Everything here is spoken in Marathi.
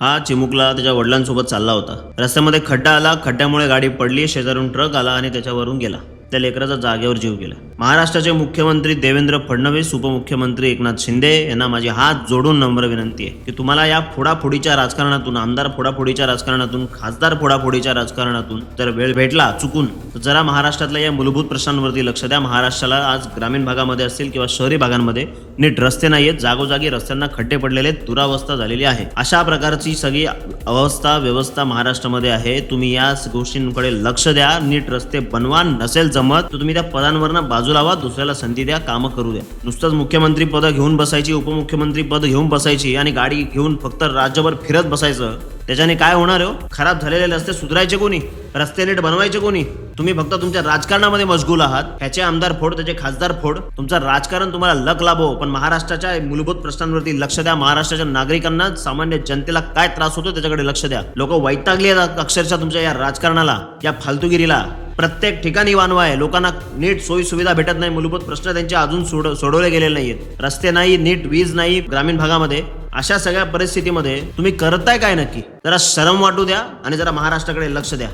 हा चिमुकला त्याच्या वडिलांसोबत चालला होता. रस्त्यामध्ये खड्डा आला, खड्ड्यामुळे गाडी पडली, शेजारून ट्रक आला आणि त्याच्यावरून गेला. त्या लेकराचा जागेवर जीव गेला. महाराष्ट्राचे मुख्यमंत्री देवेंद्र फडणवीस, उपमुख्यमंत्री एकनाथ शिंदे यांना माझी हात जोडून नम्र विनंती आहे की तुम्हाला या फोडाफोडीच्या राजकारणातून, आमदार फोडाफोडीच्या राजकारणातून, खासदार फोडाफोडीच्या राजकारणातून जर वेळ भेटला चुकून, तर जरा महाराष्ट्रातल्या या मूलभूत प्रश्नांवरती लक्ष द्या. महाराष्ट्राला आज ग्रामीण भागामध्ये असतील किंवा शहरी भागांमध्ये नीट रस्ते नाहीयेत, जागोजागी रस्त्यांना खड्डे पडलेले, दुरावस्था झालेली आहे. अशा प्रकारची सगळी अवस्था व्यवस्था महाराष्ट्रामध्ये आहे. तुम्ही या गोष्टींकडे लक्ष द्या, नीट रस्ते बनवा. नसेल जमत तर तुम्ही त्या पदांवरनं बाजूला व्हा, दुसऱ्याला संधी द्या, कामं करू द्या. नुसतंच मुख्यमंत्री पद घेऊन बसायची, उपमुख्यमंत्री पद घेऊन बसायची आणि गाडी घेऊन फक्त राज्यभर फिरत बसायचं, त्याच्याने काय होणार हो? खराब झालेले रस्ते सुधारायचे कोणी? रस्ते नीट बनवायचे कोणी? तुम्ही फक्त तुमच्या राजकारणामध्ये मशगूल आहात. त्याचे आमदार फोड, त्याचे खासदार फोड, तुमचं राजकारण तुम्हाला लक लाभो, पण महाराष्ट्राच्या मूलभूत प्रश्नांवरती लक्ष द्या. महाराष्ट्राच्या नागरिकांना, सामान्य जनतेला काय त्रास होतो त्याच्याकडे लक्ष द्या. लोक वैतागली आहेत अक्षरशः तुमच्या या राजकारणाला, या फालतुगिरीला. प्रत्येक ठिकाणी वानवा आहे. लोकांना नीट सोयी सुविधा भेटत नाही, मूलभूत प्रश्न त्यांचे अजून सोडवले गेलेले नाहीयेत. रस्ते नाही, नीट वीज नाही ग्रामीण भागामध्ये. अशा सगळ्या परिस्थितीमध्ये तुम्ही करताय काय नक्की? जरा शरम वाटू द्या आणि जरा महाराष्ट्राकडे लक्ष द्या.